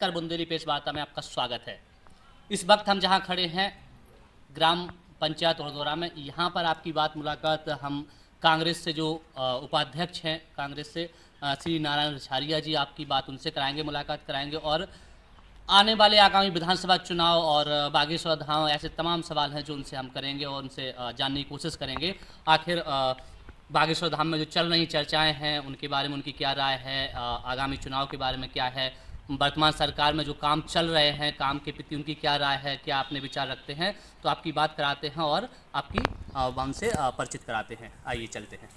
कर बुंदेली पेश वार्ता में आपका स्वागत है। इस वक्त हम जहां खड़े हैं ग्राम पंचायत वडोदरा में, यहां पर आपकी बात मुलाकात हम कांग्रेस से जो उपाध्यक्ष हैं कांग्रेस से श्री नारायण रिछारिया जी, आपकी बात उनसे कराएंगे, मुलाकात कराएंगे और आने वाले आगामी विधानसभा चुनाव और बागेश्वर धाम ऐसे तमाम सवाल हैं जो उनसे हम करेंगे और उनसे जानने की कोशिश करेंगे। आखिर बागेश्वर धाम में जो चल रही चर्चाएं हैं उनके बारे में उनकी क्या राय है, आगामी चुनाव के बारे में क्या है, वर्तमान सरकार में जो काम चल रहे हैं काम के प्रति उनकी क्या राय है, क्या अपने विचार रखते हैं, तो आपकी बात कराते हैं और आपकी उनसे परिचित कराते हैं। आइए चलते हैं।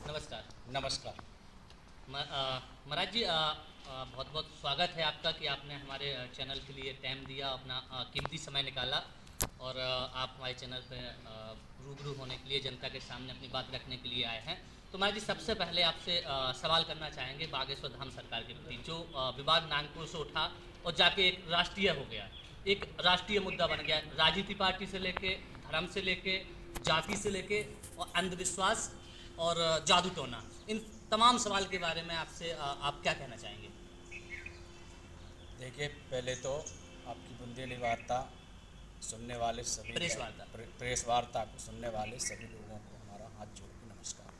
नमस्कार। नमस्कार। महाराज जी, बहुत बहुत स्वागत है आपका कि आपने हमारे चैनल के लिए टाइम दिया, अपना कीमती समय निकाला और आप हमारे चैनल पर रूबरू होने के लिए, जनता के सामने अपनी बात रखने के लिए आए हैं। तो महाराज जी, सबसे पहले आपसे सवाल करना चाहेंगे बागेश्वर धाम सरकार के प्रति, जो विवाद नागपुर से उठा और जाके एक राष्ट्रीय हो गया, एक राष्ट्रीय मुद्दा बन गया, राजनीति पार्टी से लेके, धर्म से लेके, जाति से लेके और अंधविश्वास और जादू टोना, इन तमाम सवाल के बारे में आपसे आप क्या कहना चाहेंगे? देखिए, पहले तो आपकी बुंदेली वार्ता सुनने वाले सभी प्रेस वार्ता को सुनने वाले सभी लोगों को हमारा हाथ जोड़ के नमस्कार।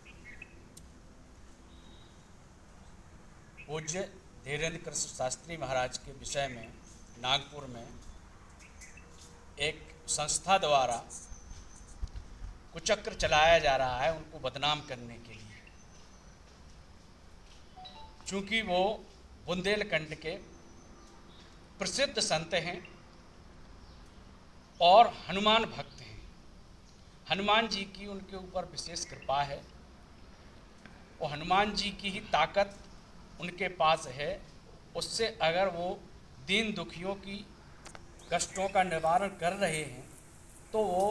पूज्य धीरेन्द्र कृष्ण शास्त्री महाराज के विषय में नागपुर में एक संस्था द्वारा कुचक्र चलाया जा रहा है उनको बदनाम करने के लिए, चूँकि वो बुंदेलखंड के प्रसिद्ध संत हैं और हनुमान भक्त हैं। हनुमान जी की उनके ऊपर विशेष कृपा है और हनुमान जी की ही ताकत उनके पास है। उससे अगर वो दीन दुखियों की कष्टों का निवारण कर रहे हैं तो वो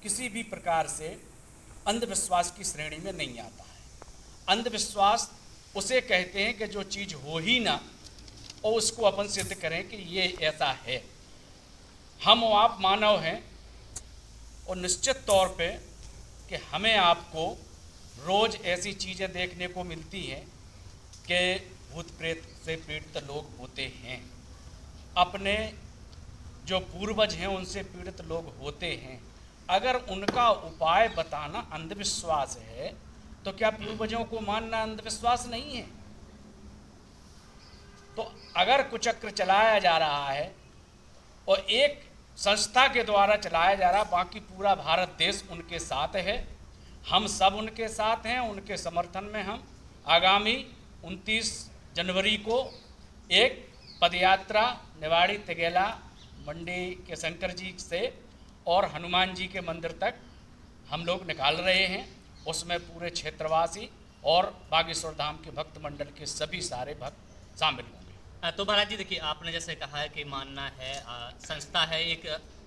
किसी भी प्रकार से अंधविश्वास की श्रेणी में नहीं आता है। अंधविश्वास उसे कहते हैं कि जो चीज़ हो ही ना और उसको अपन सिद्ध करें कि ये ऐसा है। हम और आप मानव हैं और निश्चित तौर पे कि हमें आपको रोज़ ऐसी चीज़ें देखने को मिलती हैं कि भूत प्रेत से पीड़ित लोग होते हैं, अपने जो पूर्वज हैं उनसे पीड़ित लोग होते हैं। अगर उनका उपाय बताना अंधविश्वास है तो क्या पूर्वजों को मानना अंधविश्वास नहीं है? तो अगर कुचक्र चलाया जा रहा है और एक संस्था के द्वारा चलाया जा रहा, बाकी पूरा भारत देश उनके साथ है, हम सब उनके साथ हैं, उनके समर्थन में हम आगामी 29 जनवरी को एक पदयात्रा निवाड़ी तिगेला मंडी के शंकर जी से और हनुमान जी के मंदिर तक हम लोग निकाल रहे हैं। उसमें पूरे क्षेत्रवासी और बागेश्वर धाम के भक्त मंडल के सभी सारे भक्त शामिल होंगे। तो महाराज जी, देखिए, आपने जैसे कहा है कि मानना है संस्था है, एक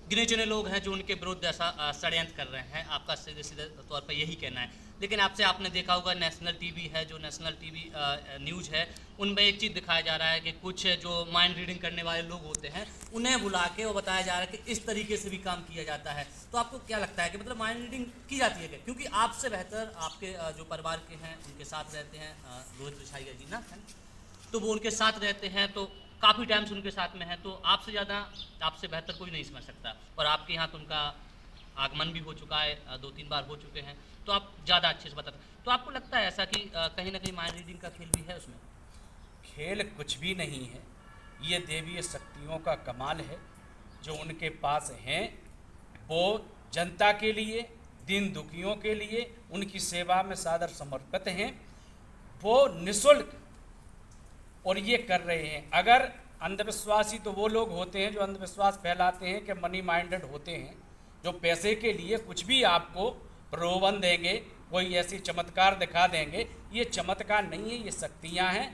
गिने चुने लोग हैं जो उनके विरुद्ध ऐसा षड्यंत्र कर रहे हैं, आपका सीधे सीधे तौर पर यही कहना है। लेकिन आपसे आपने देखा होगा नेशनल टीवी है, जो नेशनल टीवी न्यूज़ है, उनमें एक चीज़ दिखाया जा रहा है कि कुछ जो माइंड रीडिंग करने वाले लोग होते हैं उन्हें बुला के वो बताया जा रहा है कि इस तरीके से भी काम किया जाता है। तो आपको क्या लगता है कि मतलब माइंड रीडिंग की जाती है क्या? क्योंकि आपसे बेहतर आपके जो परिवार के हैं उनके साथ रहते हैं, रोहित रिछारिया जी ना, है, तो वो उनके साथ रहते हैं, तो काफ़ी टाइम से उनके साथ में है, तो आपसे ज़्यादा, आपसे बेहतर कोई नहीं समझ सकता। और आपके यहाँ तो उनका आगमन भी हो चुका है, 2-3 बार हो चुके हैं, तो आप ज़्यादा अच्छे से बताते। तो आपको लगता है ऐसा कि कहीं ना कहीं माइंड रीडिंग का खेल भी है उसमें? खेल कुछ भी नहीं है, ये देवीय शक्तियों का कमाल है जो उनके पास हैं। वो जनता के लिए, दीन दुखियों के लिए उनकी सेवा में सादर समर्पित हैं। वो निःशुल्क और ये कर रहे हैं। अगर अंधविश्वासी तो वो लोग होते हैं जो अंधविश्वास फैलाते हैं कि मनी माइंडेड होते हैं, जो पैसे के लिए कुछ भी आपको प्रलोभन देंगे, कोई ऐसी चमत्कार दिखा देंगे। ये चमत्कार नहीं है, ये शक्तियाँ हैं।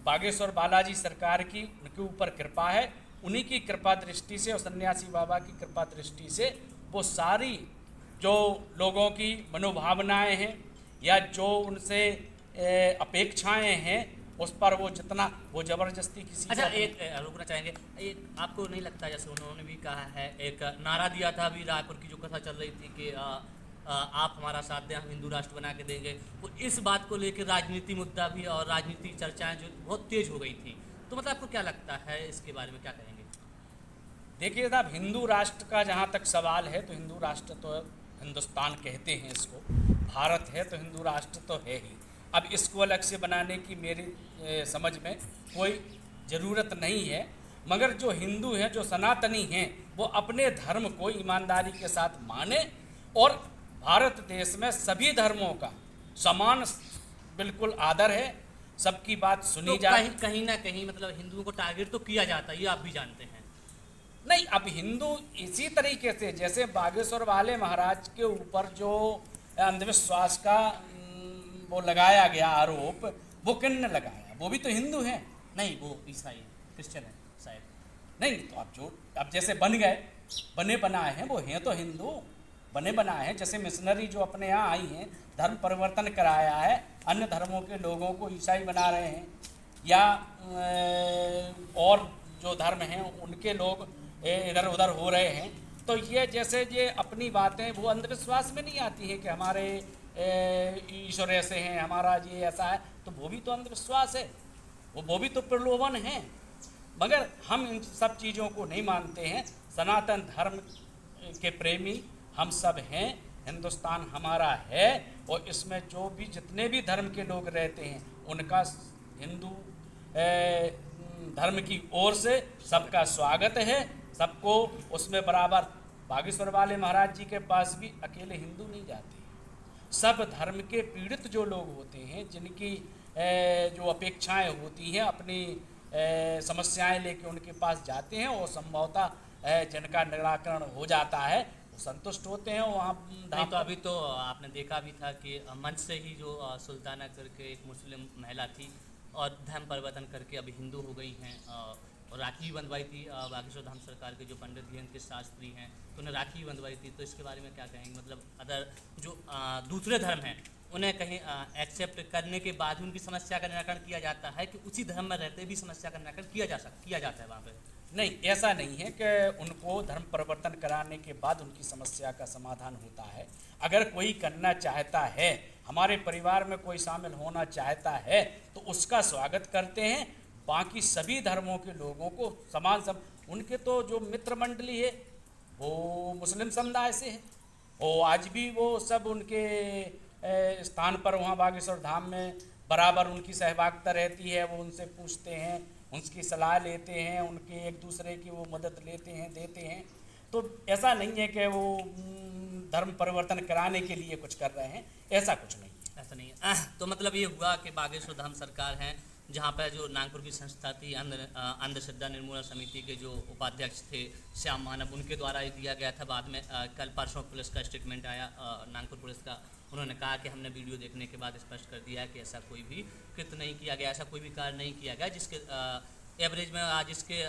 बागेश्वर बालाजी सरकार की उनके ऊपर कृपा है, उन्हीं की कृपा दृष्टि से और सन्यासी बाबा की कृपा दृष्टि से वो सारी जो लोगों की मनोभावनाएं हैं या जो उनसे अपेक्षाएं हैं उस पर वो जितना वो जबरदस्ती किसी। अच्छा, एक रुकना चाहेंगे, एक आपको नहीं लगता जैसे उन्होंने भी कहा है, एक नारा दिया था अभी रायपुर की जो कथा चल रही थी कि आप हमारा साथ दें, हम हिंदू राष्ट्र बना के देंगे। वो इस बात को लेकर राजनीति मुद्दा भी और राजनीतिक चर्चाएं जो बहुत तेज हो गई थी। तो मतलब आपको क्या लगता है, इसके बारे में क्या कहेंगे? देखिए साहब, हिंदू राष्ट्र का जहाँ तक सवाल है तो हिंदू राष्ट्र तो हिंदुस्तान कहते हैं इसको, भारत है तो हिंदू राष्ट्र तो है ही। अब इसको अलग से बनाने की मेरी समझ में कोई ज़रूरत नहीं है, मगर जो हिंदू हैं, जो सनातनी हैं, वो अपने धर्म को ईमानदारी के साथ माने और भारत देश में सभी धर्मों का समान बिल्कुल आदर है, सबकी बात सुनी तो जाए। कहीं ना कहीं मतलब हिंदुओं को टारगेट तो किया जाता है, ये आप भी जानते हैं। नहीं, अब हिंदू इसी तरीके से जैसे बागेश्वर वाले महाराज के ऊपर जो अंधविश्वास का वो लगाया गया आरोप, वो किन लगाया? वो भी तो हिंदू हैं। नहीं, वो ईसाई क्रिश्चियन है शायद। नहीं, तो अब जैसे बन गए, बने बनाए हैं, वो हैं तो हिंदू, बने बनाए हैं। जैसे मिशनरी जो अपने यहाँ आई हैं, धर्म परिवर्तन कराया है, अन्य धर्मों के लोगों को ईसाई बना रहे हैं, या और जो धर्म हैं उनके लोग इधर उधर हो रहे हैं। तो ये अपनी बातें वो अंधविश्वास में नहीं आती हैं कि हमारे ईश्वर ऐसे हैं, हमारा ये ऐसा है, तो वो भी तो अंधविश्वास है, वो भी तो प्रलोभन है। मगर हम इन सब चीज़ों को नहीं मानते हैं। सनातन धर्म के प्रेमी हम सब हैं, हिंदुस्तान हमारा है, और इसमें जो भी जितने भी धर्म के लोग रहते हैं उनका हिंदू धर्म की ओर से सबका स्वागत है, सबको उसमें बराबर। बागेश्वर वाले महाराज जी के पास भी अकेले हिंदू नहीं जाते, सब धर्म के पीड़ित जो लोग होते हैं, जिनकी जो अपेक्षाएं होती हैं, अपनी समस्याएं लेके उनके पास जाते हैं, और संभवतः जिनका निराकरण हो जाता है वो संतुष्ट होते हैं। वहाँ नहीं, तो अभी तो आपने देखा भी था कि मंच से ही जो सुल्ताना करके एक मुस्लिम महिला थी और धर्म परिवर्तन करके अभी हिंदू हो गई हैं, और राखी भी बंधवाई थी। बागेश्वर धाम सरकार के जो पंडित धीरेन्द्र के शास्त्री हैं, तो उन्हें राखी भी बंधवाई थी। तो इसके बारे में क्या कहेंगे? मतलब अदर जो दूसरे धर्म हैं उन्हें कहीं एक्सेप्ट करने के बाद उनकी समस्या का निराकरण किया जाता है कि उसी धर्म में रहते भी समस्या का निराकरण किया जाता है वहाँ पर? नहीं, ऐसा नहीं है कि उनको धर्म परिवर्तन कराने के बाद उनकी समस्या का समाधान होता है। अगर कोई करना चाहता है, हमारे परिवार में कोई शामिल होना चाहता है, तो उसका स्वागत करते हैं। बाकी सभी धर्मों के लोगों को समान उनके तो जो मित्र मंडली है वो मुस्लिम समुदाय से है, और आज भी वो सब उनके स्थान पर वहाँ बागेश्वर धाम में बराबर उनकी सहभागिता रहती है। वो उनसे पूछते हैं, उनकी सलाह लेते हैं, उनके एक दूसरे की वो मदद लेते हैं, देते हैं। तो ऐसा नहीं है कि वो धर्म परिवर्तन कराने के लिए कुछ कर रहे हैं, ऐसा कुछ नहीं है। ऐसा नहीं है। तो मतलब ये हुआ कि बागेश्वर धाम सरकार है, जहाँ पर जो नागपुर की संस्था थी अंधश्रद्धा निर्मूलन समिति के जो उपाध्यक्ष थे श्याम मानव, उनके द्वारा ये दिया गया था। बाद में कल परसों पुलिस का स्टेटमेंट आया, नागपुर पुलिस का। उन्होंने कहा कि हमने वीडियो देखने के बाद स्पष्ट कर दिया कि ऐसा कोई भी कृत्य नहीं किया गया, ऐसा कोई भी कार्य नहीं किया गया जिसके एवरेज में आज इसके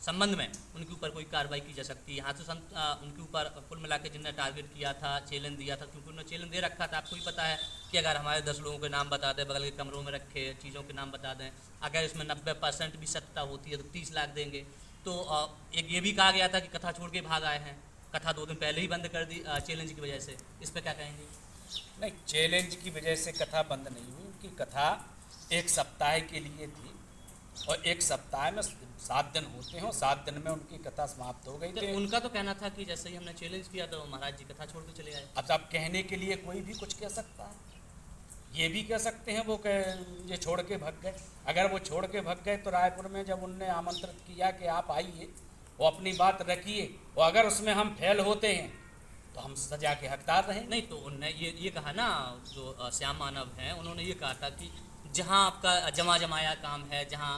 संबंध में उनके ऊपर कोई कार्रवाई की जा सकती है। यहाँ से उनके ऊपर कुल मिला के जिनने टारगेट किया था, चैलेंज दिया था, क्योंकि उन्होंने चैलेंज दे रखा था। आपको भी पता है कि अगर हमारे 10 लोगों के नाम बता दें, बगल के कमरों में रखे चीज़ों के नाम बता दें, अगर इसमें 90% भी सत्ता होती है तो 30 लाख देंगे। तो एक ये भी कहा गया था कि कथा छोड़ के भाग आए हैं, कथा 2 दिन पहले ही बंद कर दी चैलेंज की वजह से। इस पर क्या कहेंगे? नहीं, चैलेंज की वजह से कथा बंद नहीं हुई। उनकी कथा 1 सप्ताह के लिए थी, और 1 सप्ताह में 7 दिन होते हैं, और 7 दिन में उनकी कथा समाप्त हो गई थी। उनका तो कहना था कि जैसे ही हमने चैलेंज किया तो महाराज जी कथा छोड़ के चले आए। अब कहने के लिए कोई भी कुछ कह सकता है, ये भी कह सकते हैं वो ये छोड़ के भाग गए। अगर वो छोड़ के भाग गए तो रायपुर में जब उनने आमंत्रित किया कि आप आइए, वो अपनी बात रखिए, और अगर उसमें हम फेल होते हैं तो हम सजा के हकदार रहें। नहीं, तो उन्होंने ये कहा ना, जो श्याम मानव हैं, उन्होंने ये कहा था कि जहाँ आपका जमाया काम है, जहाँ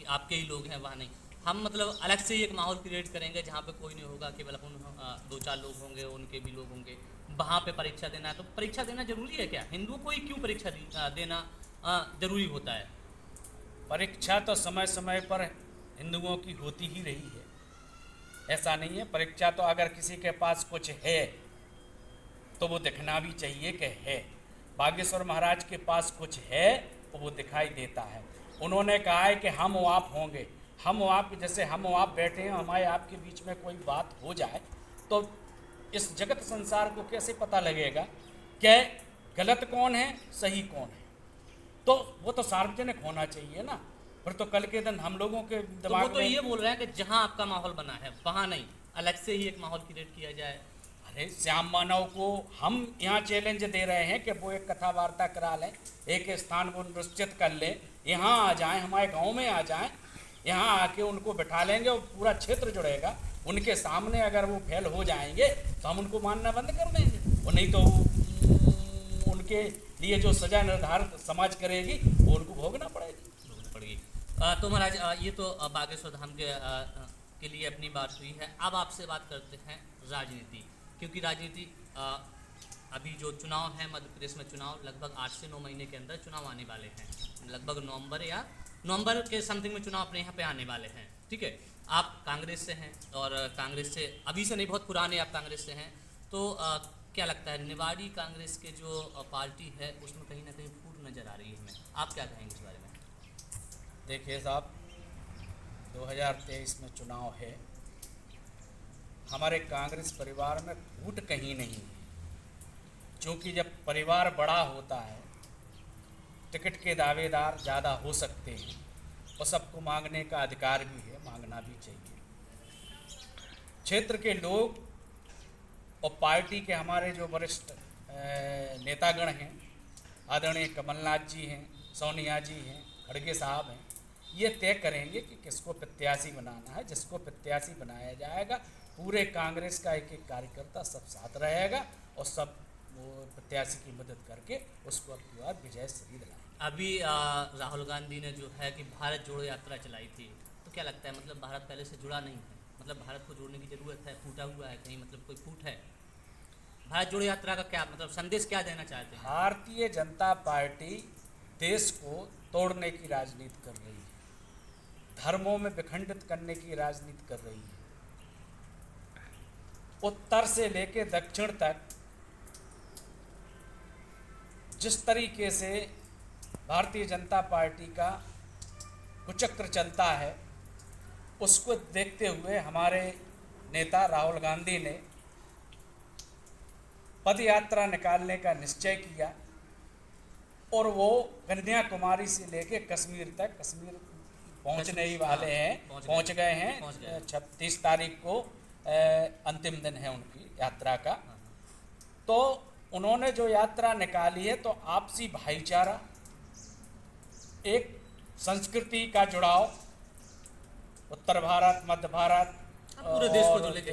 आपके ही लोग हैं, वहाँ नहीं। हम मतलब अलग से एक माहौल क्रिएट करेंगे जहाँ पे कोई नहीं होगा, केवल अपन 2-4 लोग होंगे, उनके भी लोग होंगे, वहाँ पे परीक्षा देना है। तो परीक्षा देना जरूरी है क्या? हिंदुओं को ही क्यों परीक्षा देना जरूरी होता है? परीक्षा तो समय समय पर हिंदुओं की होती ही रही है, ऐसा नहीं है। परीक्षा तो अगर किसी के पास कुछ है तो वो दिखना भी चाहिए कि है। बागेश्वर महाराज के पास कुछ है तो वो दिखाई देता है। उन्होंने कहा है कि हम आप होंगे, हम आप, जैसे हम आप बैठे हैं, हमारे आपके बीच में कोई बात हो जाए तो इस जगत संसार को कैसे पता लगेगा कि गलत कौन है, सही कौन है? तो वो तो सार्वजनिक होना चाहिए ना। फिर तो कल के दिन हम लोगों के तो वो दिमाग तो में ये बोल रहे हैं कि जहां आपका माहौल बना है वहां नहीं, अलग से ही एक माहौल क्रिएट किया जाए। अरे श्याम मानव को हम यहाँ चैलेंज दे रहे हैं कि वो एक कथा वार्ता करा लें, एक स्थान को निश्चित कर लें, यहाँ आ जाएं, हमारे गांव में आ जाएं, यहाँ आके उनको बिठा लेंगे और पूरा क्षेत्र जुड़ेगा। उनके सामने अगर वो फेल हो जाएंगे तो हम उनको मानना बंद कर देंगे, और नहीं तो उनके लिए जो सजा निर्धारित समाज करेगी वो उनको भोगना पड़ेगी। तो महाराज ये तो बागेश्वर धाम के लिए अपनी बात हुई है। अब आपसे बात करते हैं राजनीति, क्योंकि राजनीति अभी जो चुनाव है मध्य प्रदेश में, चुनाव लगभग 8 से 9 महीने के अंदर चुनाव आने वाले हैं, लगभग नवंबर के समथिंग में चुनाव अपने यहाँ पे आने वाले हैं। ठीक है, आप कांग्रेस से हैं और कांग्रेस से अभी से नहीं, बहुत पुराने आप कांग्रेस से हैं, तो क्या लगता है निवाड़ी कांग्रेस के जो पार्टी है उसमें कहीं ना कहीं फूट नज़र आ रही है हमें, आप क्या कहेंगे इस बारे में? देखिए साहब, 2023 में चुनाव है, हमारे कांग्रेस परिवार में फूट कहीं नहीं है, क्योंकि जब परिवार बड़ा होता है टिकट के दावेदार ज़्यादा हो सकते हैं और सबको मांगने का अधिकार भी है, मांगना भी चाहिए। क्षेत्र के लोग और पार्टी के हमारे जो वरिष्ठ नेतागण हैं, आदरणीय कमलनाथ जी हैं, सोनिया जी हैं, खड़गे साहब हैं, ये तय करेंगे कि किसको प्रत्याशी बनाना है। जिसको प्रत्याशी बनाया जाएगा, पूरे कांग्रेस का एक एक कार्यकर्ता सब साथ रहेगा और सब वो प्रत्याशी की मदद करके उसको अपनी बार विजय श्री दिलाएंगे। अभी राहुल गांधी ने जो है कि भारत जोड़ो यात्रा चलाई थी, तो क्या लगता है मतलब भारत पहले से जुड़ा नहीं है, मतलब भारत को जोड़ने की ज़रूरत है, फूटा हुआ है कहीं, मतलब कोई फूट है? भारत जोड़ो यात्रा का क्या मतलब संदेश क्या देना चाहते हैं? भारतीय जनता पार्टी देश को तोड़ने की राजनीति कर रही है, धर्मों में विखंडित करने की राजनीति कर रही है। उत्तर से लेके दक्षिण तक जिस तरीके से भारतीय जनता पार्टी का कुचक्र चलता है, उसको देखते हुए हमारे नेता राहुल गांधी ने पद यात्रा निकालने का निश्चय किया और वो कन्याकुमारी से लेके कश्मीर तक, कश्मीर पहुंचने ही वाले हैं, पहुंच गए हैं। 36 तारीख को अंतिम दिन है उनकी यात्रा का। तो उन्होंने जो यात्रा निकाली है, तो आपसी भाईचारा, एक संस्कृति का जुड़ाव, उत्तर भारत, मध्य भारत, पूरे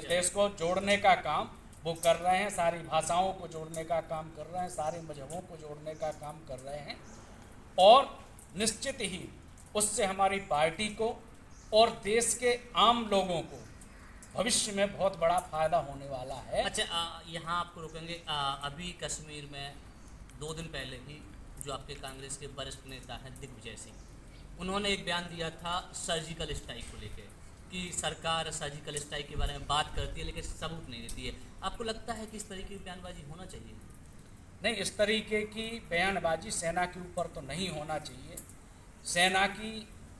देश को जोड़ने का काम वो कर रहे हैं, सारी भाषाओं को जोड़ने का काम कर रहे हैं, सारे मजहबों को जोड़ने का काम कर रहे हैं, और निश्चित ही उससे हमारी पार्टी को और देश के आम लोगों को भविष्य में बहुत बड़ा फायदा होने वाला है। अच्छा, यहाँ आपको रोकेंगे। अभी कश्मीर में 2 दिन पहले ही जो आपके कांग्रेस के वरिष्ठ नेता हैं दिग्विजय सिंह, उन्होंने एक बयान दिया था सर्जिकल स्ट्राइक को लेकर कि सरकार सर्जिकल स्ट्राइक के बारे में बात करती है लेकिन सबूत नहीं देती है। आपको लगता है कि इस तरीके की बयानबाजी होना चाहिए? नहीं, इस तरीके की बयानबाजी सेना के ऊपर तो नहीं होना चाहिए। सेना की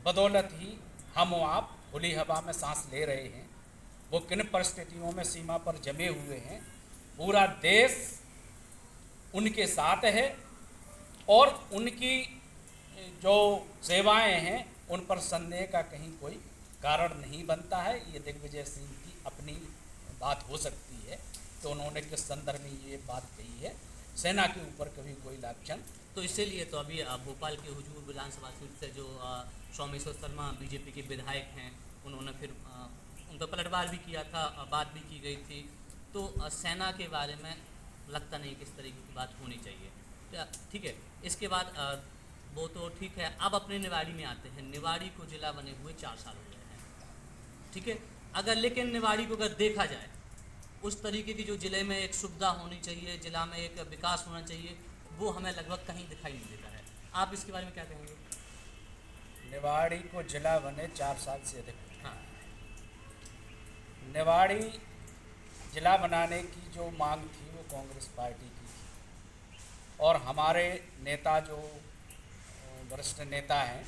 बदौलत ही हम आप खुली हवा में सांस ले रहे हैं। वो किन परिस्थितियों में सीमा पर जमे हुए हैं, पूरा देश उनके साथ है और उनकी जो सेवाएं हैं उन पर संदेह का कहीं कोई कारण नहीं बनता है। ये दिग्विजय सिंह की अपनी बात हो सकती है तो उन्होंने किस संदर्भ में ये बात कही है, सेना के ऊपर कभी कोई लांछन। तो इसीलिए तो अभी भोपाल के हुजूर विधानसभा सीट से जो सोमेश्वर शर्मा बीजेपी के विधायक हैं, उन्होंने फिर उन पर पलटवार भी किया था, बात भी की गई थी। तो सेना के बारे में लगता नहीं कि इस तरीके की बात होनी चाहिए। ठीक है, इसके बाद वो तो ठीक है, अब अपने निवाड़ी में आते हैं। निवाड़ी को जिला बने हुए 4 साल हो गए हैं, ठीक है। अगर लेकिन निवाड़ी को अगर देखा जाए उस तरीके की जो ज़िले में एक सुविधा होनी चाहिए, ज़िला में एक विकास होना चाहिए, वो हमें लगभग कहीं दिखाई नहीं देता है। आप इसके बारे में क्या कहेंगे? निवाड़ी को जिला बने 4 साल से अधिक। हाँ, निवाड़ी जिला बनाने की जो मांग थी वो कांग्रेस पार्टी की थी और हमारे नेता जो वरिष्ठ नेता हैं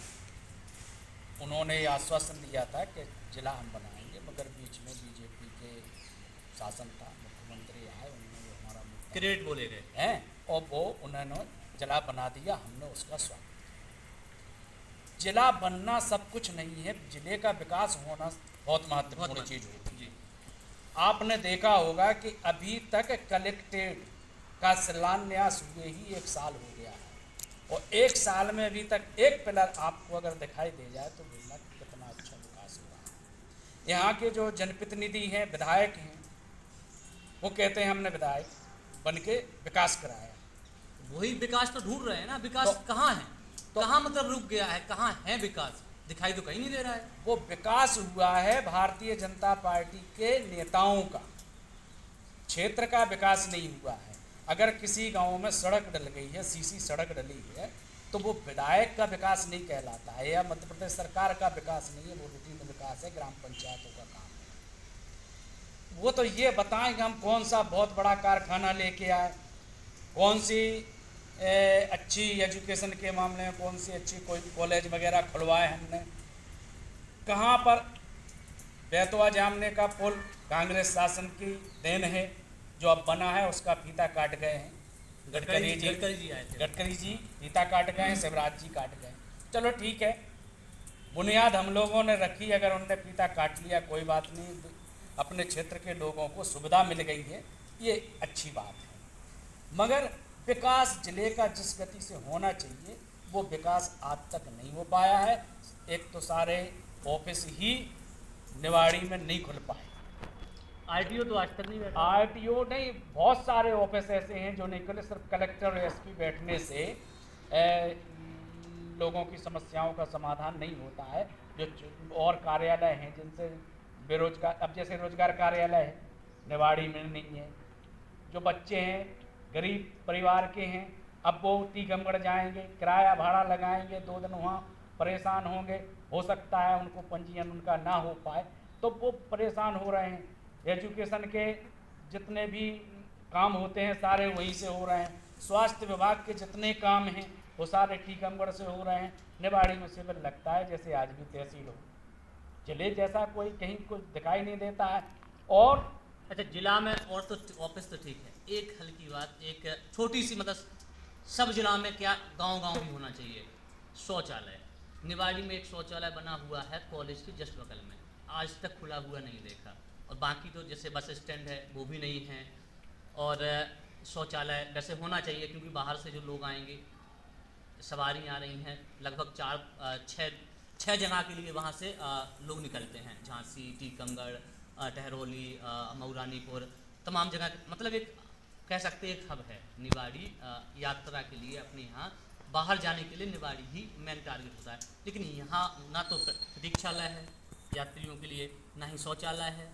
उन्होंने ये आश्वासन दिया था कि जिला हम बनाएंगे, मगर बीच में बीजेपी के शासन था, मुख्यमंत्री आए, उन्होंने वो हमारा मुद्दा क्रेडिट बोले गए। है और वो उन्होंने जिला बना दिया, हमने उसका स्वागत। जिला बनना सब कुछ नहीं है, जिले का विकास होना बहुत महत्वपूर्ण चीज़ होती है। जी। आपने देखा होगा कि अभी तक कलेक्टेड का शिलान्यास हुए ही 1 साल हो गया है और 1 साल में अभी तक एक पिलर आपको अगर दिखाई दे जाए तो बोलना कितना अच्छा विकास हुआ है। यहाँ के जो जनप्रतिनिधि हैं, विधायक हैं, वो कहते हैं हमने विधायक बन के विकास कराया। वही विकास तो ढूंढ रहे हैं ना, विकास कहाँ है, कहाँ मतलब रुक गया है, कहाँ है विकास, दिखाई तो कहीं नहीं दे रहा है। वो विकास हुआ है भारतीय जनता पार्टी के नेताओं का, क्षेत्र का विकास नहीं हुआ है। अगर किसी गांव में सड़क डल गई है, सीसी सड़क डली है, तो वो विधायक का विकास नहीं कहलाता है या मध्य प्रदेश सरकार का विकास नहीं है, वो रूटीन विकास है, ग्राम पंचायतों का काम है। वो तो ये बताएं कि हम कौन सा बहुत बड़ा कारखाना लेके आए, कौन सी अच्छी एजुकेशन के मामले में कौन सी अच्छी कोई कॉलेज वगैरह खुलवाए हमने, कहाँ पर बैतवा जामने का पुल कांग्रेस शासन की देन है, जो अब बना है उसका फीता काट गए हैं गडकरी जी आए थे। गडकरी जी फीता काट गए हैं, शिवराज जी काट गए। चलो ठीक है, बुनियाद हम लोगों ने रखी, अगर उनने फीता काट लिया कोई बात नहीं, अपने क्षेत्र के लोगों को सुविधा मिल गई है, ये अच्छी बात है। मगर विकास जिले का जिस गति से होना चाहिए वो विकास आज तक नहीं हो पाया है। एक तो सारे ऑफिस ही निवाड़ी में नहीं खुल पाए, आरटीओ तो आज तक नहीं बैठा। आरटीओ नहीं, बहुत सारे ऑफिस ऐसे हैं जो नहीं खुले। सिर्फ कलेक्टर और एसपी बैठने से लोगों की समस्याओं का समाधान नहीं होता है। जो और कार्यालय हैं जिनसे बेरोजगार, अब जैसे रोजगार कार्यालय है निवाड़ी में नहीं है, जो बच्चे हैं गरीब परिवार के हैं, अब वो टीकमगढ़ जाएंगे, किराया भाड़ा लगाएंगे, 2 दिन वहाँ परेशान होंगे, हो सकता है उनको पंजीयन उनका ना हो पाए, तो वो परेशान हो रहे हैं। एजुकेशन के जितने भी काम होते हैं सारे वहीं से हो रहे हैं, स्वास्थ्य विभाग के जितने काम हैं वो सारे टीकमगढ़ से हो रहे हैं। निवाड़ी में सिविल लगता है जैसे आज भी तहसील हो, जिले जैसा कोई कहीं कुछ दिखाई नहीं देता है। और अच्छा, जिला में और तो ऑफिस तो ठीक है, एक हल्की बात, एक छोटी सी मतलब सब जिला में क्या गांव-गांव भी होना चाहिए शौचालय। निवाड़ी में एक शौचालय बना हुआ है कॉलेज के जस्ट बगल में, आज तक खुला हुआ नहीं देखा। और बाकी तो जैसे बस स्टैंड है वो भी नहीं है, और शौचालय वैसे होना चाहिए क्योंकि बाहर से जो लोग आएंगे, सवारी आ रही हैं, लगभग 4-6 जगह के लिए वहाँ से लोग निकलते हैं, झांसी, टीकमगढ़, टहरौली, मऊरानीपुर, तमाम जगह, मतलब एक कह सकते एक हब है निवाड़ी यात्रा के लिए। अपने यहाँ बाहर जाने के लिए निवाड़ी ही मेन टारगेट होता है, लेकिन यहाँ ना तो प्रतीक्षालय है यात्रियों के लिए, ना ही शौचालय है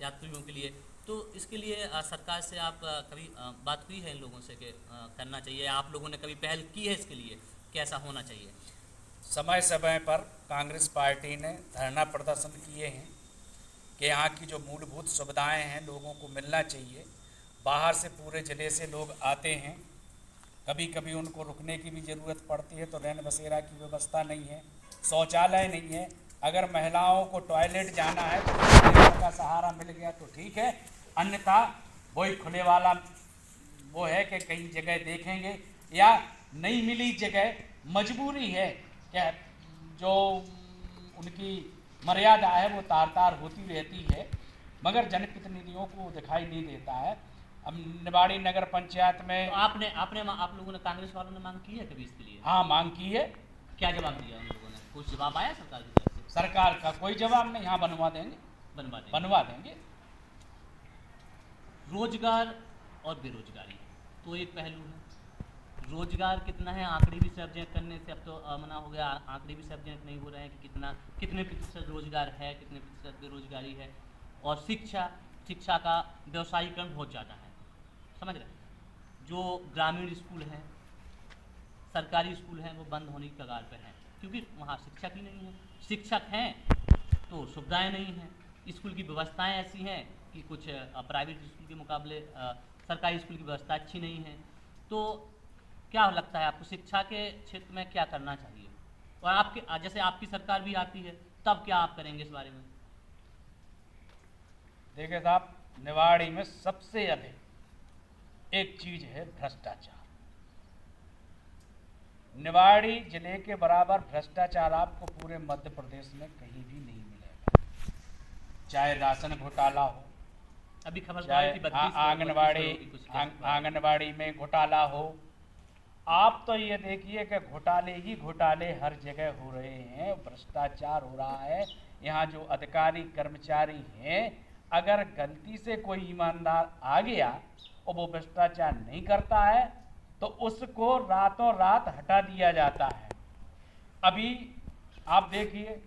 यात्रियों के लिए। तो इसके लिए सरकार से आप कभी बात हुई है इन लोगों से कि करना चाहिए, आप लोगों ने कभी पहल की है इसके लिए, कैसा होना चाहिए? समय समय पर कांग्रेस पार्टी ने धरना प्रदर्शन किए हैं कि यहाँ की जो मूलभूत सुविधाएं हैं लोगों को मिलना चाहिए। बाहर से पूरे ज़िले से लोग आते हैं, कभी कभी उनको रुकने की भी ज़रूरत पड़ती है, तो रैन बसेरा की व्यवस्था नहीं है, शौचालय नहीं है। अगर महिलाओं को टॉयलेट जाना है तो टॉयलेट का सहारा मिल गया तो ठीक है, अन्यथा वही खुले वाला वो है कि कई जगह देखेंगे, या नहीं मिली जगह मजबूरी है क्या, जो उनकी मर्यादा है वो तार तार होती रहती है, मगर जनप्रतिनिधियों को दिखाई नहीं देता है। अब निवाड़ी नगर पंचायत में तो आप लोगों ने, कांग्रेस वालों ने मांग की है कभी इसके लिए? हाँ मांग की है। क्या जवाब दिया उन लोगों ने? कुछ जवाब आया सरकार की तरफ से? सरकार का कोई जवाब नहीं। हाँ बनवा देंगे, बनवा देंगे। रोजगार और बेरोजगारी तो एक पहलू है। रोजगार कितना है आंकड़े भी सार्वजनिक करने से अब तो मना हो गया, आंकड़े भी सार्वजनिक नहीं हो रहे हैं कि कितने प्रतिशत रोजगार है, कितने प्रतिशत बेरोजगारी है। और शिक्षा का व्यवसायीकरण बहुत ज़्यादा है, समझ रहे हैं। जो ग्रामीण स्कूल हैं, सरकारी स्कूल हैं, वो बंद होने की कगार पर हैं क्योंकि वहाँ शिक्षक ही नहीं है। शिक्षक हैं तो सुविधाएं नहीं हैं, स्कूल की व्यवस्थाएं ऐसी हैं कि कुछ प्राइवेट स्कूल के मुकाबले सरकारी स्कूल की व्यवस्था अच्छी नहीं है। तो क्या लगता है आपको शिक्षा के क्षेत्र में क्या करना चाहिए? और आपके जैसे आपकी सरकार भी आती है तब क्या आप करेंगे इस बारे में? देखिए साहब, निवाड़ी में सबसे अधिक एक चीज है भ्रष्टाचार। निवाड़ी जिले के बराबर भ्रष्टाचार आपको पूरे मध्य प्रदेश में कहीं भी नहीं मिलेगा। चाहे राशन घोटाला हो, अभी खबर चाहे आंगनबाड़ी में घोटाला हो। आप तो ये देखिए कि घोटाले ही घोटाले हर जगह हो रहे हैं, भ्रष्टाचार हो रहा है। यहाँ जो अधिकारी कर्मचारी हैं, अगर गलती से कोई ईमानदार आ गया और वो भ्रष्टाचार नहीं करता है तो उसको रातों रात हटा दिया जाता है। अभी आप देखिए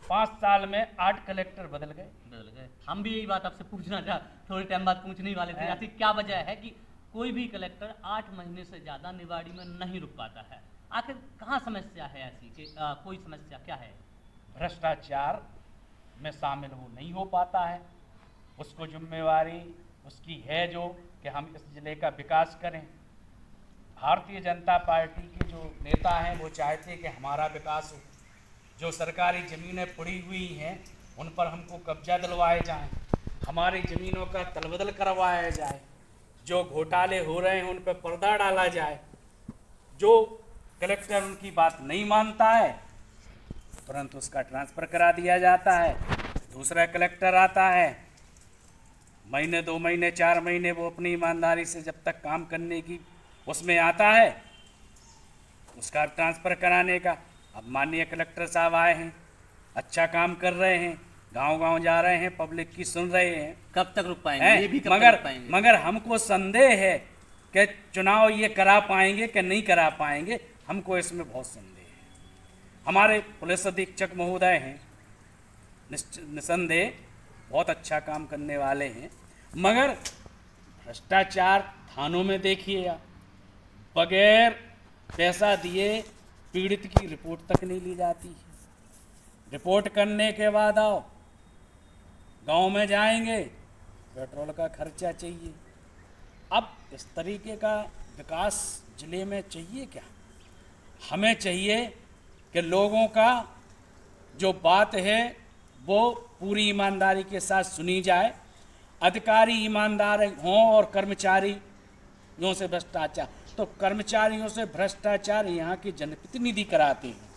5 साल में 8 कलेक्टर बदल गए। हम भी यही बात आपसे पूछना चाह थोड़े टाइम बाद पूछने ही वाले थे। ऐसी क्या वजह है कि कोई भी कलेक्टर 8 महीने से ज़्यादा निवाड़ी में नहीं रुक पाता है? आखिर कहाँ समस्या है ऐसी कि कोई समस्या क्या है? भ्रष्टाचार में शामिल वो नहीं हो पाता है। उसको जिम्मेवारी उसकी है जो कि हम इस जिले का विकास करें। भारतीय जनता पार्टी के जो नेता हैं वो चाहते हैं कि हमारा विकास हो। जो सरकारी ज़मीनें पड़ी हुई हैं उन पर हमको कब्जा दिलवाए जाएं, हमारी ज़मीनों का तलबदल करवाया जाए, जो घोटाले हो रहे हैं उन पर पर्दा डाला जाए। जो कलेक्टर उनकी बात नहीं मानता है तुरंत उसका ट्रांसफ़र करा दिया जाता है, दूसरा कलेक्टर आता है, महीने 2 महीने 4 महीने वो अपनी ईमानदारी से जब तक काम करने की उसमें आता है उसका ट्रांसफ़र कराने का। अब माननीय कलेक्टर साहब आए हैं, अच्छा काम कर रहे हैं, गांव-गांव जा रहे हैं, पब्लिक की सुन रहे हैं। कब तक रुक पाएंगे? ये भी कब तक रुक पाएंगे? मगर हमको संदेह है कि चुनाव ये करा पाएंगे कि नहीं करा पाएंगे, हमको इसमें बहुत संदेह है। हमारे पुलिस अधीक्षक महोदय हैं, निसंदेह बहुत अच्छा काम करने वाले हैं, मगर भ्रष्टाचार थानों में देखिए आप, बगैर पैसा दिए पीड़ित की रिपोर्ट तक नहीं ली जाती है। रिपोर्ट करने के बाद आओ गांव में जाएंगे, पेट्रोल का खर्चा चाहिए। अब इस तरीके का विकास जिले में चाहिए क्या? हमें चाहिए कि लोगों का जो बात है वो पूरी ईमानदारी के साथ सुनी जाए, अधिकारी ईमानदार हों और कर्मचारियों से भ्रष्टाचार, तो कर्मचारियों से भ्रष्टाचार यहाँ के जनप्रतिनिधि कराते हैं।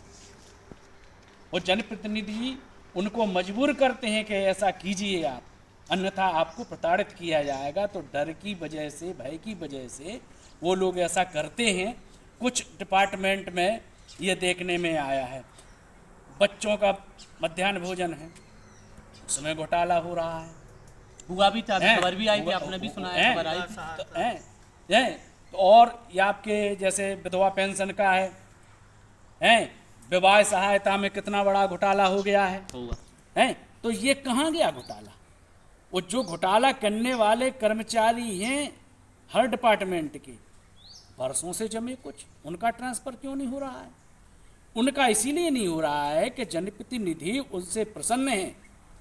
वो जनप्रतिनिधि उनको मजबूर करते हैं कि ऐसा कीजिए आप, अन्यथा आपको प्रताड़ित किया जाएगा। तो डर की वजह से, भय की वजह से वो लोग ऐसा करते हैं। कुछ डिपार्टमेंट में ये देखने में आया है, बच्चों का मध्याह्न भोजन है उसमें घोटाला हो रहा है। हुआ भी था, खबर भी आई थी, आपने भी सुना है, खबर आई थी। और ये आपके जैसे विधवा पेंशन का है, विवाह सहायता में कितना बड़ा घोटाला हो गया है। तो ये कहाँ गया घोटाला? वो जो घोटाला करने वाले कर्मचारी हैं हर डिपार्टमेंट के, वर्षों से जमे कुछ, उनका ट्रांसफ़र क्यों नहीं हो रहा है? उनका इसीलिए नहीं हो रहा है कि जनप्रतिनिधि उनसे प्रसन्न हैं।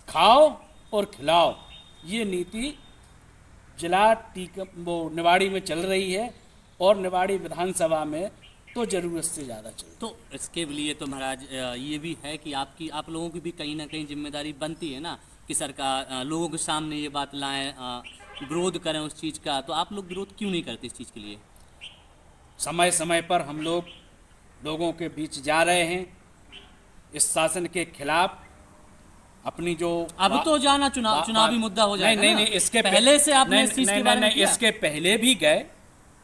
खाओ और खिलाओ, ये नीति जिला निवाड़ी में चल रही है और निवाड़ी विधानसभा में तो ज़रूरत से ज़्यादा चल। तो इसके लिए तो महाराज ये भी है कि आप लोगों की भी कहीं ना कहीं जिम्मेदारी बनती है ना कि सरकार लोगों के सामने ये बात लाएं, विरोध करें उस चीज़ का। तो आप लोग विरोध क्यों नहीं करते इस चीज़ के लिए? समय समय पर हम लोगों के बीच जा रहे हैं, इस शासन के खिलाफ अपनी जो अब तो जाना चुनावी मुद्दा हो जाएगा। नहीं, इसके पहले से आपने इस चीज़ के बारे में किया? इसके पहले भी गए,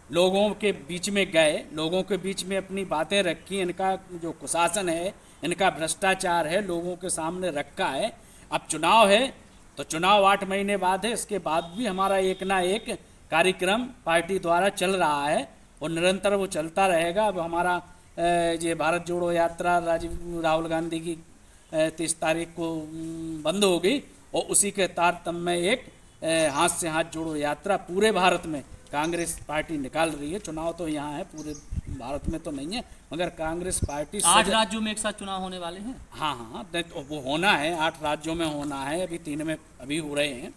लोगों के बीच में गए, लोगों के बीच में अपनी बातें रखी, इनका जो कुशासन है, इनका भ्रष्टाचार है, लोगों के सामने रखा है। अब चुनाव है तो चुनाव 8 महीने बाद है, इसके बाद भी हमारा एक ना एक कार्यक्रम पार्टी द्वारा चल रहा है और निरंतर वो चलता रहेगा। अब हमारा ये भारत जोड़ो यात्रा राहुल गांधी की 30 तारीख को बंद हो गई और उसी के तारतम्य में एक हाथ से हाथ जोड़ो यात्रा पूरे भारत में कांग्रेस पार्टी निकाल रही है। चुनाव तो यहाँ है, पूरे भारत में तो नहीं है, मगर कांग्रेस पार्टी 8 राज्यों में एक साथ चुनाव होने वाले हैं। हाँ, तो वो होना है, 8 राज्यों में होना है, अभी 3 में अभी हो रहे हैं,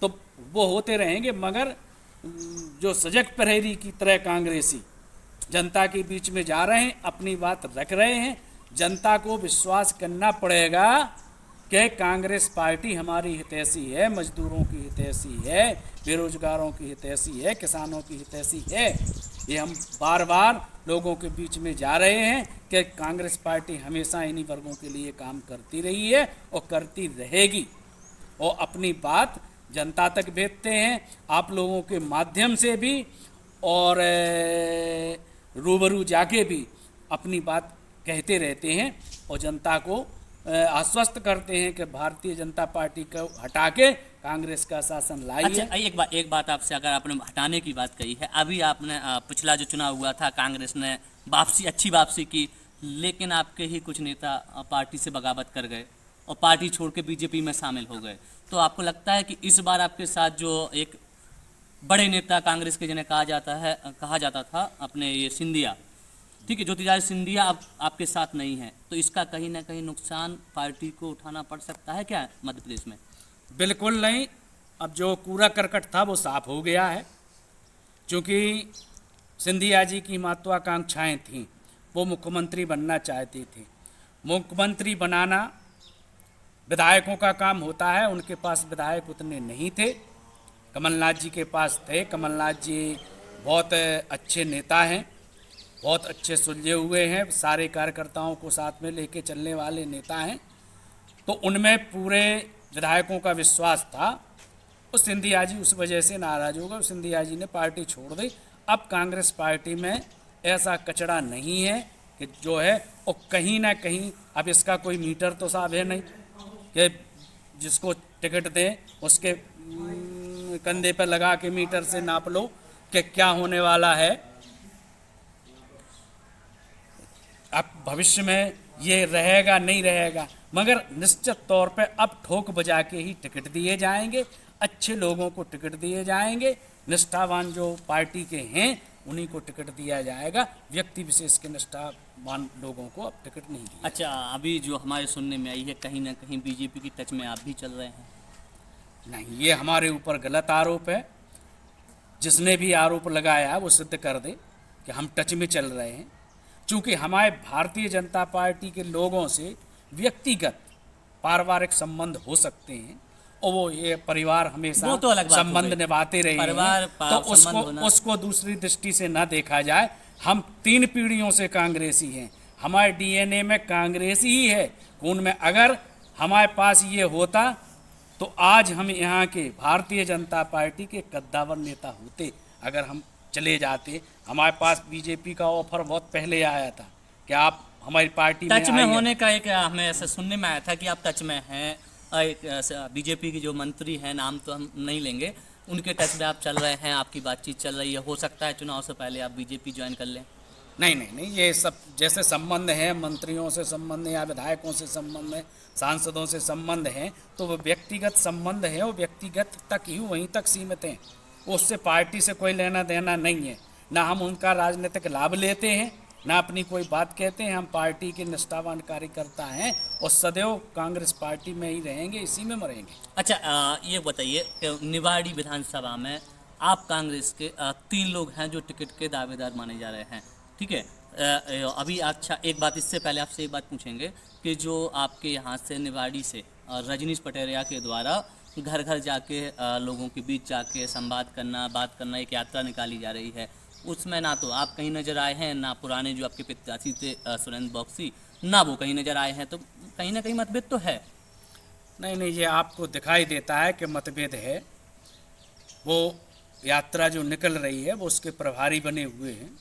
तो वो होते रहेंगे। मगर जो सजग प्रहरी की तरह कांग्रेसी जनता के बीच में जा रहे हैं, अपनी बात रख रहे हैं। जनता को विश्वास करना पड़ेगा कि कांग्रेस पार्टी हमारी हितैषी है, मजदूरों की हितैषी है, बेरोजगारों की हितैषी है, किसानों की हितैषी है। ये हम बार बार लोगों के बीच में जा रहे हैं कि कांग्रेस पार्टी हमेशा इन्हीं वर्गों के लिए काम करती रही है और करती रहेगी, और अपनी बात जनता तक भेजते हैं, आप लोगों के माध्यम से भी और रूबरू जाके भी अपनी बात कहते रहते हैं और जनता को आश्वस्त करते हैं कि भारतीय जनता पार्टी को हटा के कांग्रेस का शासन लाई अच्छा, है। एक बात आपसे, अगर आपने हटाने की बात कही है, अभी आपने पिछला जो चुनाव हुआ था कांग्रेस ने अच्छी वापसी की, लेकिन आपके ही कुछ नेता पार्टी से बगावत कर गए और पार्टी छोड़ के बीजेपी में शामिल हो गए। तो आपको लगता है कि इस बार आपके साथ जो एक बड़े नेता कांग्रेस के जिन्हें कहा जाता था अपने ये सिंधिया, ठीक है, ज्योतिरादित्य सिंधिया अब आपके साथ नहीं है, तो इसका कहीं ना कहीं नुकसान पार्टी को उठाना पड़ सकता है क्या मध्य प्रदेश में? बिल्कुल नहीं। अब जो कूड़ा करकट था वो साफ हो गया है, क्योंकि सिंधिया जी की महत्वाकांक्षाएं थीं, वो मुख्यमंत्री बनना चाहती थी। मुख्यमंत्री बनाना विधायकों का काम होता है, उनके पास विधायक उतने नहीं थे, कमलनाथ जी के पास थे। कमलनाथ जी बहुत अच्छे नेता हैं, बहुत अच्छे सुलझे हुए हैं, सारे कार्यकर्ताओं को साथ में लेके चलने वाले नेता हैं, तो उनमें पूरे विधायकों का विश्वास था। उस सिंधिया जी उस वजह से नाराज हो गए, सिंधिया जी ने पार्टी छोड़ दी। अब कांग्रेस पार्टी में ऐसा कचरा नहीं है कि जो है, और कहीं ना कहीं अब इसका कोई मीटर तो साफ है नहीं कि जिसको टिकट दें उसके कंधे पर लगा के मीटर से नाप लो कि क्या होने वाला है। अब भविष्य में ये रहेगा नहीं रहेगा, मगर निश्चित तौर पे अब ठोक बजा के ही टिकट दिए जाएंगे, अच्छे लोगों को टिकट दिए जाएंगे, निष्ठावान जो पार्टी के हैं उन्हीं को टिकट दिया जाएगा, व्यक्ति विशेष के निष्ठावान लोगों को अब टिकट नहीं दिया। अच्छा, अभी जो हमारे सुनने में आई है कहीं ना कहीं बीजेपी की टच में आप भी चल रहे हैं? नहीं, ये हमारे ऊपर गलत आरोप है। जिसने भी आरोप लगाया वो सिद्ध कर दे कि हम टच में चल रहे हैं, चूँकि हमारे भारतीय जनता पार्टी के लोगों से व्यक्तिगत पारिवारिक संबंध हो सकते हैं और वो ये परिवार हमेशा तो अलग बात हो संबंध गई। निभाते रहे परिवार, हैं, तो संबंध होना। उसको दूसरी दृष्टि से ना देखा जाए। हम 3 पीढ़ियों से कांग्रेसी हैं, हमारे डीएनए में कांग्रेस ही है खून में। अगर हमारे पास ये होता तो आज हम यहाँ के भारतीय जनता पार्टी के कद्दावर नेता होते। अगर हम चले जाते, हमारे पास बीजेपी का ऑफर बहुत पहले आया था कि आप हमारी पार्टी में टच में आइए। होने का एक हमें ऐसा सुनने में आया था कि आप टच में हैं, बीजेपी की जो मंत्री हैं, नाम तो हम नहीं लेंगे, उनके टच में आप चल रहे हैं, आपकी बातचीत चल रही है, हो सकता है चुनाव से पहले आप बीजेपी ज्वाइन कर लें? नहीं नहीं नहीं, ये सब जैसे संबंध है, मंत्रियों से संबंध है या विधायकों से संबंध है, सांसदों से संबंध है, तो वो व्यक्तिगत संबंध है, वो व्यक्तिगत तक ही वहीं तक सीमित हैं, उससे पार्टी से कोई लेना देना नहीं है। ना हम उनका राजनीतिक लाभ लेते हैं, ना अपनी कोई बात कहते हैं। हम पार्टी के निष्ठावान कार्यकर्ता हैं और सदैव कांग्रेस पार्टी में ही रहेंगे, इसी में मरेंगे। अच्छा, ये बताइए कि निवाड़ी विधानसभा में आप कांग्रेस के 3 लोग हैं जो टिकट के दावेदार माने जा रहे हैं, ठीक है? अभी अच्छा, एक बात इससे पहले आपसे एक बात पूछेंगे कि जो आपके यहाँ से निवाड़ी से रजनीश पटेरिया के द्वारा घर घर जाके लोगों के बीच जाके संवाद करना, बात करना, एक यात्रा निकाली जा रही है, उसमें ना तो आप कहीं नज़र आए हैं, ना पुराने जो आपके प्रत्याशी थे सुरेंद्र बॉक्सी, ना वो कहीं नज़र आए हैं, तो कहीं ना कहीं मतभेद तो है। नहीं नहीं, ये आपको दिखाई देता है कि मतभेद है। वो यात्रा जो निकल रही है वो उसके प्रभारी बने हुए हैं,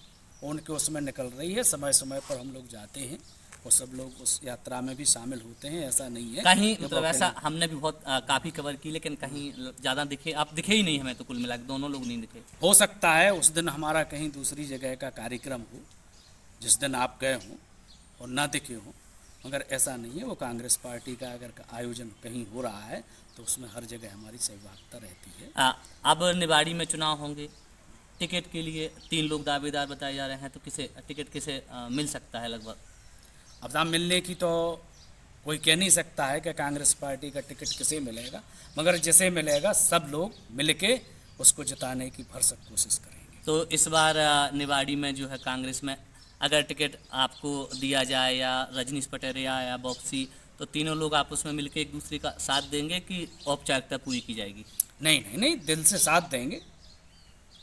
उनके उसमें निकल रही है, समय समय पर हम लोग जाते हैं और सब लोग उस यात्रा में भी शामिल होते हैं। ऐसा नहीं है कहीं मतलब ऐसा हमने भी बहुत काफ़ी कवर की, लेकिन कहीं ज़्यादा दिखे, आप दिखे ही नहीं हमें, तो कुल मिला के दोनों लोग नहीं दिखे। हो सकता है उस दिन हमारा कहीं दूसरी जगह का कार्यक्रम हो जिस दिन आप गए हों और ना दिखे हों, मगर ऐसा नहीं है। वो कांग्रेस पार्टी का अगर आयोजन कहीं हो रहा है तो उसमें हर जगह हमारी सहभागिता रहती है। अब निवाड़ी में चुनाव होंगे, टिकट के लिए 3 लोग दावेदार बताए जा रहे हैं, तो टिकट किसे मिल सकता है लगभग? अब दाम मिलने की तो कोई कह नहीं सकता है कि कांग्रेस पार्टी का टिकट किसे मिलेगा, मगर जिसे मिलेगा सब लोग मिलके उसको जिताने की भरसक कोशिश करेंगे। तो इस बार निवाड़ी में जो है कांग्रेस में अगर टिकट आपको दिया जाए या रजनीश पटेरिया या बॉक्सी, तो तीनों लोग आपस में मिलकर एक दूसरे का साथ देंगे कि औपचारिकता पूरी की जाएगी? नहीं नहीं नहीं, दिल से साथ देंगे,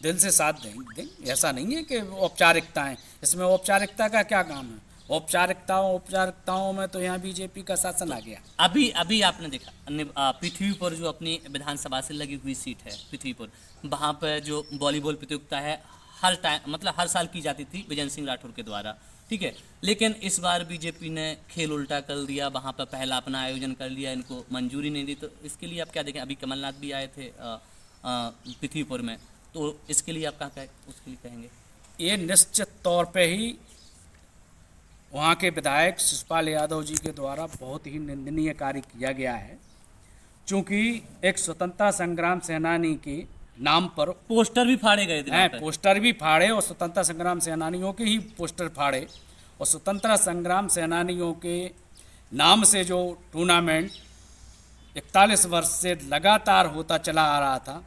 दिल से साथ देंगे। ऐसा नहीं है कि औपचारिकताएं, इसमें औपचारिकता का क्या काम है? औपचारिकताओं में तो यहाँ बीजेपी का शासन आ गया। अभी अभी आपने देखा पृथ्वी पर जो अपनी विधानसभा से लगी हुई सीट है पृथ्वी पर, वहाँ पर जो वॉलीबॉल प्रतियोगिता है हर टाइम मतलब हर साल की जाती थी विजय सिंह राठौर के द्वारा, ठीक है। लेकिन इस बार बीजेपी ने खेल उल्टा कर दिया, वहाँ पर पहला अपना आयोजन कर लिया, इनको मंजूरी नहीं दी। तो इसके लिए आप क्या देखें? अभी कमलनाथ भी आए थे पृथ्वीपुर में, तो इसके लिए आप क्या उसके लिए कहेंगे? ये निश्चित तौर पे ही वहाँ के विधायक शिषपाल यादव जी के द्वारा बहुत ही निंदनीय कार्य किया गया है, क्योंकि एक स्वतंत्रता संग्राम सेनानी के नाम पर पोस्टर भी फाड़े गए थे वहाँ पर। पोस्टर भी फाड़े और स्वतंत्रता संग्राम सेनानियों के ही पोस्टर फाड़े, और स्वतंत्रता संग्राम सेनानियों के नाम से जो टूर्नामेंट 41 वर्ष से लगातार होता चला आ रहा था,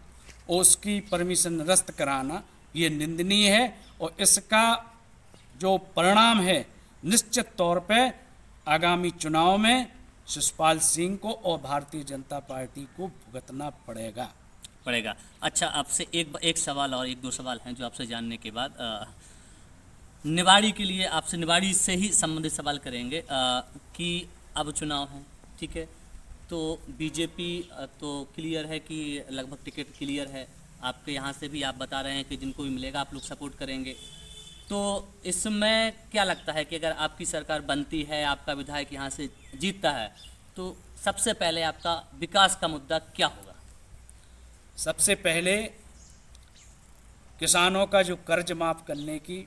उसकी परमिशन रद्द कराना ये निंदनीय है। और इसका जो परिणाम है निश्चित तौर पे आगामी चुनाव में शिषपाल सिंह को और भारतीय जनता पार्टी को भुगतना पड़ेगा। अच्छा, आपसे एक सवाल और एक दो सवाल हैं जो आपसे जानने के बाद निवाड़ी के लिए आपसे निवाड़ी से ही संबंधित सवाल करेंगे कि अब चुनाव है, ठीक है, तो बीजेपी तो क्लियर है कि लगभग टिकट क्लियर है, आपके यहाँ से भी आप बता रहे हैं कि जिनको भी मिलेगा आप लोग सपोर्ट करेंगे। तो इसमें क्या लगता है कि अगर आपकी सरकार बनती है, आपका विधायक यहाँ से जीतता है, तो सबसे पहले आपका विकास का मुद्दा क्या होगा? सबसे पहले किसानों का जो कर्ज माफ़ करने की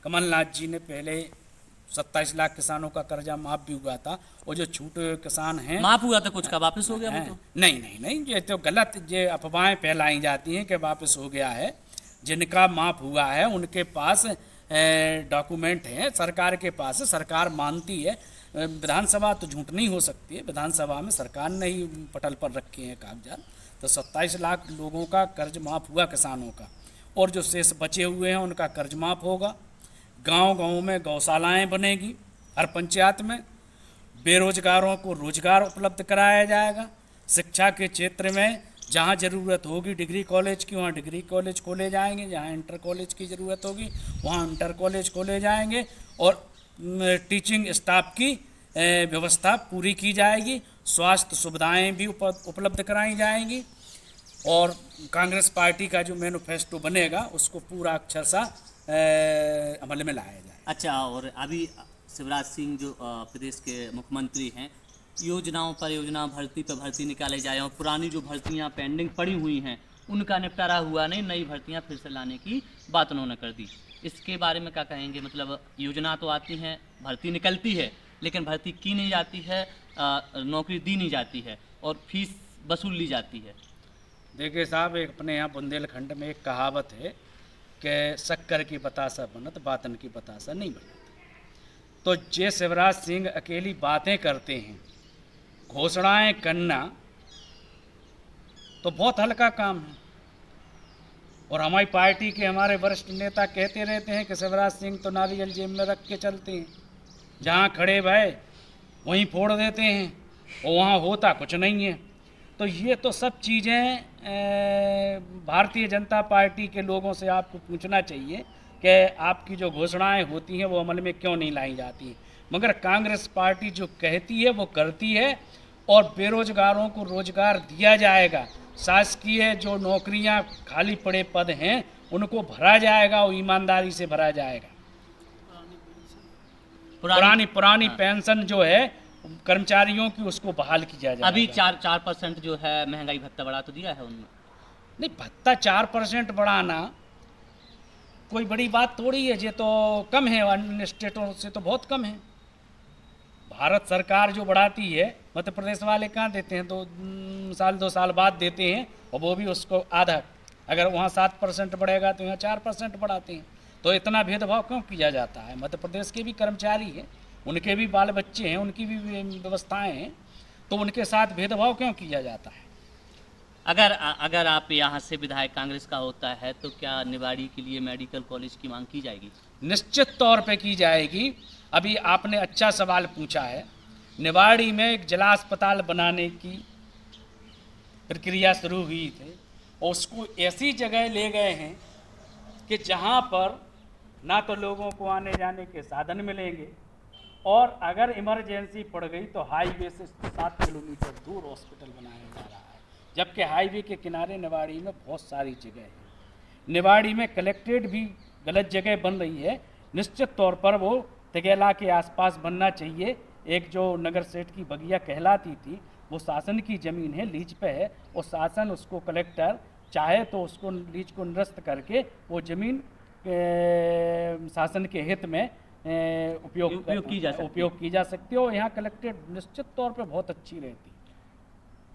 कमलनाथ जी ने पहले 27 लाख किसानों का कर्जा माफ़ भी हुआ था, और जो छूटे हुए किसान हैं माफ़ हुआ था, कुछ का वापस हो गया? वो तो नहीं नहीं नहीं, ये तो गलत ये अफवाहें फैलाई जाती हैं कि वापस हो गया है। जिनका माफ़ हुआ है उनके पास डॉक्यूमेंट हैं, सरकार के पास है, सरकार मानती है। विधानसभा तो झूठ नहीं हो सकती है, विधानसभा में सरकार ने ही पटल पर रखे हैं कागजात। तो 27 लाख लोगों का कर्ज माफ़ हुआ किसानों का, और जो शेष बचे हुए हैं उनका कर्ज माफ़ होगा। गांव-गांव में गौशालाएं बनेगी, हर पंचायत में बेरोजगारों को रोजगार उपलब्ध कराया जाएगा। शिक्षा के क्षेत्र में जहां ज़रूरत होगी डिग्री कॉलेज की, वहां डिग्री कॉलेज खोले जाएंगे, जहां इंटर कॉलेज की ज़रूरत होगी वहां इंटर कॉलेज खोले जाएंगे, और टीचिंग स्टाफ की व्यवस्था पूरी की जाएगी। स्वास्थ्य सुविधाएं भी उपलब्ध कराई जाएंगी, और कांग्रेस पार्टी का जो मैनिफेस्टो बनेगा उसको पूरा अक्षरशः अमल में लाया जाए। अच्छा, और अभी शिवराज सिंह जो प्रदेश के मुख्यमंत्री हैं, योजनाओं परियोजना भर्ती पर भर्ती निकाले जाए, और पुरानी जो भर्तियां पेंडिंग पड़ी हुई हैं उनका निपटारा हुआ नहीं, नई भर्तियां फिर से लाने की बात उन्होंने कर दी। इसके बारे में क्या कहेंगे? मतलब योजना तो आती हैं, भर्ती निकलती है, लेकिन भर्ती की नहीं जाती है, नौकरी दी नहीं जाती है, और फीस वसूल ली जाती है। देखिए साहब, एक अपने यहाँ बुंदेलखंड में एक कहावत है कि शक्कर की बतासा बनत, बातन की बतासा नहीं बनत। तो जे शिवराज सिंह अकेली बातें करते हैं, घोषणाएं करना तो बहुत हल्का काम है। और हमारी पार्टी के हमारे वरिष्ठ नेता कहते रहते हैं कि शिवराज सिंह तो नारियल जेब में रख के चलते हैं, जहाँ खड़े भय वहीं फोड़ देते हैं, और वहाँ होता कुछ नहीं है। तो ये तो सब चीज़ें भारतीय जनता पार्टी के लोगों से आपको पूछना चाहिए कि आपकी जो घोषणाएं होती हैं वो अमल में क्यों नहीं लाई जाती हैं। मगर कांग्रेस पार्टी जो कहती है वो करती है, और बेरोजगारों को रोजगार दिया जाएगा, शासकीय जो नौकरियां खाली पड़े पद हैं उनको भरा जाएगा, और ईमानदारी से भरा जाएगा। पुरानी पेंशन जो है कर्मचारियों की उसको बहाल किया जाएगा। अभी 4% जो है महंगाई भत्ता बढ़ा तो दिया है उन्होंने? नहीं, भत्ता 4% बढ़ाना कोई बड़ी बात थोड़ी है, ये तो कम है, अन्य स्टेटों से तो बहुत कम है। भारत सरकार जो बढ़ाती है, मध्य प्रदेश वाले कहाँ देते हैं? 2 साल बाद देते हैं, और वो भी उसको आधा। अगर वहाँ 7% बढ़ेगा तो यहाँ 4% बढ़ाते हैं। तो इतना भेदभाव क्यों किया जाता है? मध्य प्रदेश के भी कर्मचारी हैं, उनके भी बाल बच्चे हैं, उनकी भी व्यवस्थाएं हैं, तो उनके साथ भेदभाव क्यों किया जाता है? अगर आप यहाँ से विधायक कांग्रेस का होता है तो क्या निवाड़ी के लिए मेडिकल कॉलेज की मांग की जाएगी? निश्चित तौर पे की जाएगी। अभी आपने अच्छा सवाल पूछा है। निवाड़ी में एक जिला अस्पताल बनाने की प्रक्रिया शुरू हुई थी और उसको ऐसी जगह ले गए हैं कि जहाँ पर ना तो लोगों को आने जाने के साधन मिलेंगे और अगर इमरजेंसी पड़ गई तो हाईवे से 7 किलोमीटर दूर हॉस्पिटल बनाया जा रहा है, जबकि हाईवे के किनारे निवाड़ी में बहुत सारी जगह है। निवाड़ी में कलेक्ट्रेट भी गलत जगह बन रही है। निश्चित तौर पर वो तिगेला के आसपास बनना चाहिए। एक जो नगर सेठ की बगिया कहलाती थी वो शासन की ज़मीन है, लीज पे है, और शासन उसको कलेक्टर चाहे तो उसको लीज को निरस्त करके वो ज़मीन शासन के हित में उपयोग की जा सकती है और यहाँ कलेक्ट्रेट निश्चित तौर पे बहुत अच्छी रहती है।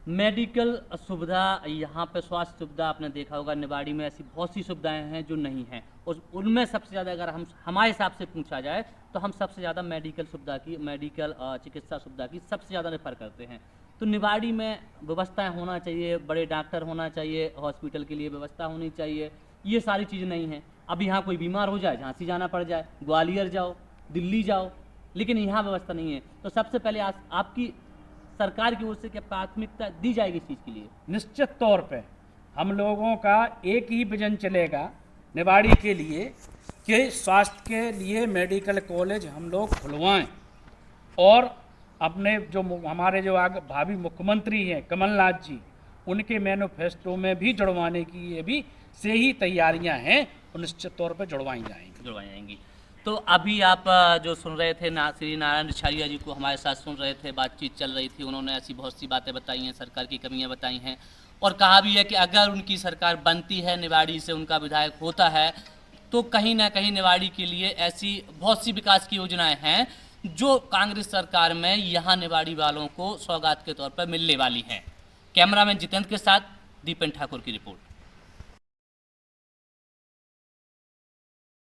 मेडिकल सुविधा यहाँ पे स्वास्थ्य सुविधा आपने देखा होगा निवाड़ी में ऐसी बहुत सी सुविधाएं हैं जो नहीं हैं, और उनमें सबसे ज़्यादा अगर हमारे हिसाब से पूछा जाए तो हम सबसे ज़्यादा मेडिकल चिकित्सा सुविधा की सबसे ज़्यादा रेफर करते हैं। तो निवाड़ी में व्यवस्थाएं होना चाहिए, बड़े डॉक्टर होना चाहिए, हॉस्पिटल के लिए व्यवस्था होनी चाहिए, ये सारी चीज़ें नहीं हैं। अब यहाँ कोई बीमार हो जाए झांसी जाना पड़ जाए, ग्वालियर जाओ, दिल्ली जाओ, लेकिन यहाँ व्यवस्था नहीं है। तो सबसे पहले आपकी सरकार की ओर से क्या प्राथमिकता दी जाएगी इस चीज़ के लिए? निश्चित तौर पे हम लोगों का एक ही विजन चलेगा निवाड़ी के लिए कि स्वास्थ्य के लिए मेडिकल कॉलेज हम लोग खुलवाएं और अपने जो हमारे जो आगे भावी मुख्यमंत्री हैं कमलनाथ जी, उनके मैनिफेस्टो में भी जुड़वाने की ये भी से ही तैयारियां हैं और निश्चित तौर पर जुड़वाई जाएंगी। तो अभी आप जो सुन रहे थे श्री नारायण रिछारिया जी को हमारे साथ सुन रहे थे, बातचीत चल रही थी, उन्होंने ऐसी बहुत सी बातें बताई हैं, सरकार की कमियां बताई हैं और कहा भी है कि अगर उनकी सरकार बनती है, निवाड़ी से उनका विधायक होता है, तो कहीं ना कहीं निवाड़ी के लिए ऐसी बहुत सी विकास की योजनाएं हैं जो कांग्रेस सरकार में यहाँ निवाड़ी वालों को सौगात के तौर पर मिलने वाली हैं। कैमरामैन जितेंद्र के साथ दीपेन ठाकुर की रिपोर्ट।